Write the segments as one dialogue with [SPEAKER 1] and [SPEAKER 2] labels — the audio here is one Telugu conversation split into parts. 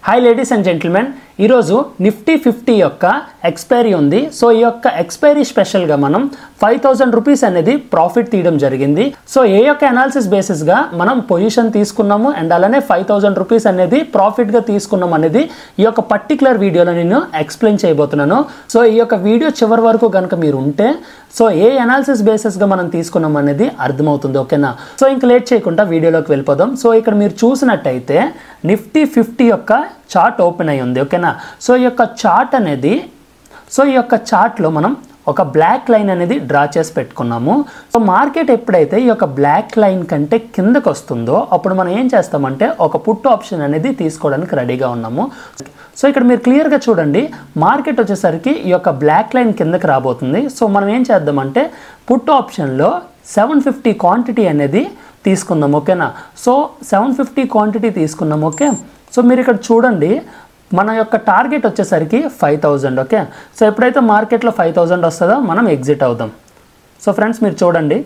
[SPEAKER 1] హాయ్ లేడీస్ అండ్ జెంటిల్మెన్, ఈరోజు నిఫ్టీ 50 యొక్క ఎక్స్పైరీ ఉంది. సో ఈ యొక్క ఎక్స్పైరీ స్పెషల్గా మనం 5000 రూపీస్ అనేది ప్రాఫిట్ తీయడం జరిగింది. సో ఏ యొక్క అనాలిసిస్ బేసిస్గా మనం పొజిషన్ తీసుకున్నాము అండ్ అలానే 5000 రూపీస్ అనేది ప్రాఫిట్గా తీసుకున్నాం అనేది ఈ యొక్క పర్టికులర్ వీడియోలో నేను ఎక్స్ప్లెయిన్ చేయబోతున్నాను. సో ఈ యొక్క వీడియో చివరి వరకు కనుక మీరు ఉంటే సో ఏ అనాలిసిస్ బేసిస్గా మనం తీసుకున్నాం అనేది అర్థమవుతుంది. ఓకేనా? సో ఇంక లేట్ చేయకుండా వీడియోలోకి వెళ్ళిపోదాం. సో ఇక్కడ మీరు చూసినట్టయితే నిఫ్టీ 50 యొక్క చార్ట్ ఓపెన్ అయి ఉంది. ఓకేనా? సో ఈ యొక్క చార్ట్ అనేది ఈ యొక్క చార్ట్లో మనం ఒక బ్లాక్ లైన్ అనేది డ్రా చేసి పెట్టుకున్నాము. సో మార్కెట్ ఎప్పుడైతే ఈ యొక్క బ్లాక్ లైన్ కంటే కిందకు వస్తుందో అప్పుడు మనం ఏం చేస్తామంటే ఒక పుట్ ఆప్షన్ అనేది తీసుకోవడానికి రెడీగా ఉన్నాము. సో ఇక్కడ మీరు క్లియర్గా చూడండి, మార్కెట్ వచ్చేసరికి ఈ యొక్క బ్లాక్ లైన్ కిందకి రాబోతుంది. సో మనం ఏం చేద్దామంటే పుట్ ఆప్షన్లో 750 క్వాంటిటీ అనేది తీసుకుందాం. ఓకేనా? సో 750 క్వాంటిటీ తీసుకున్నాం. ఓకే, సో మీరు ఇక్కడ చూడండి, మన యొక్క టార్గెట్ వచ్చేసరికి 5000. ఓకే, సో ఎప్పుడైతే మార్కెట్లో 5000 వస్తుందో మనం ఎగ్జిట్ అవుదాం. సో ఫ్రెండ్స్ మీరు చూడండి,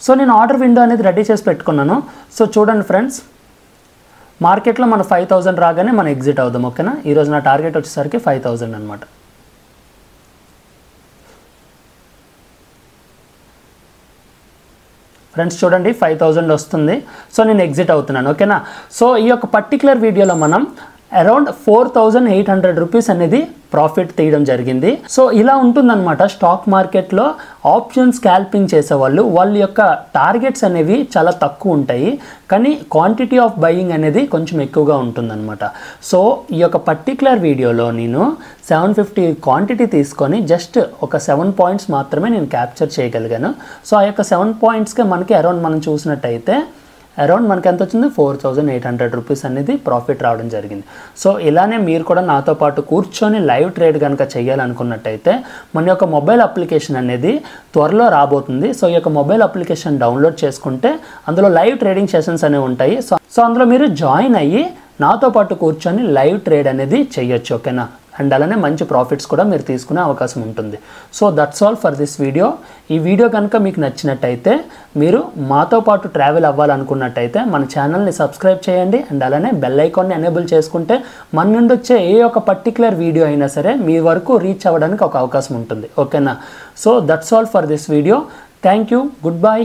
[SPEAKER 1] సో నేను ఆర్డర్ విండో అనేది రెడీ చేసి పెట్టుకున్నాను. సో చూడండి ఫ్రెండ్స్, మార్కెట్లో మన 5000 రాగానే మనం ఎగ్జిట్ అవుదాం. ఓకేనా? ఈరోజు నా టార్గెట్ వచ్చేసరికి 5000 అనమాట. ఫ్రెండ్స్ చూడండి, 5000 వస్తుంది. సో నేను ఎగ్జిట్ అవుతున్నాను. ఓకేనా? సో ఈ యొక్క పర్టికులర్ వీడియోలో మనం అరౌండ్ 4800 రూపీస్ అనేది ప్రాఫిట్ తీయడం జరిగింది. సో ఇలా ఉంటుందన్నమాట స్టాక్ మార్కెట్లో ఆప్షన్ స్కాల్పింగ్ చేసేవాళ్ళు. వాళ్ళ యొక్క టార్గెట్స్ అనేవి చాలా తక్కువ ఉంటాయి, కానీ క్వాంటిటీ ఆఫ్ బయింగ్ అనేది కొంచెం ఎక్కువగా ఉంటుందన్నమాట. సో ఈ యొక్క పర్టికులర్ వీడియోలో నేను 750 క్వాంటిటీ తీసుకొని జస్ట్ ఒక 7 పాయింట్స్ మాత్రమే నేను క్యాప్చర్ చేయగలిగాను. సో ఆ యొక్క 7 పాయింట్స్కి మనకి అరౌండ్ మనం చూసినట్టయితే అరౌండ్ మనకి ఎంత వచ్చింది, 4800 రూపీస్ అనేది ప్రాఫిట్ రావడం జరిగింది. సో ఇలానే మీరు కూడా నాతో పాటు కూర్చొని లైవ్ ట్రేడ్ కనుక చేయాలనుకున్నట్టయితే మన యొక్క మొబైల్ అప్లికేషన్ అనేది త్వరలో రాబోతుంది. సో ఈ యొక్క మొబైల్ అప్లికేషన్ డౌన్లోడ్ చేసుకుంటే అందులో లైవ్ ట్రేడింగ్ సెషన్స్ అనేవి ఉంటాయి. సో అందులో మీరు జాయిన్ అయ్యి నాతో పాటు కూర్చొని లైవ్ ట్రేడ్ అనేది చేయొచ్చు. ఓకేనా? అండ్ అలానే మంచి ప్రాఫిట్స్ కూడా మీరు తీసుకునే అవకాశం ఉంటుంది. So that's all for this video. ఈ వీడియో కనుక మీకు నచ్చినట్టయితే, మీరు మాతో పాటు ట్రావెల్ అవ్వాలనుకున్నట్టయితే మన ఛానల్ని సబ్స్క్రైబ్ చేయండి అండ్ అలానే బెల్ ఐకాన్ని ఎనేబుల్ చేసుకుంటే మన నుండి వచ్చే ఏ ఒక పర్టికులర్ వీడియో అయినా సరే మీ వరకు రీచ్ అవ్వడానికి ఒక అవకాశం ఉంటుంది. ఓకేనా? So that's all for this video. Thank you. Good bye.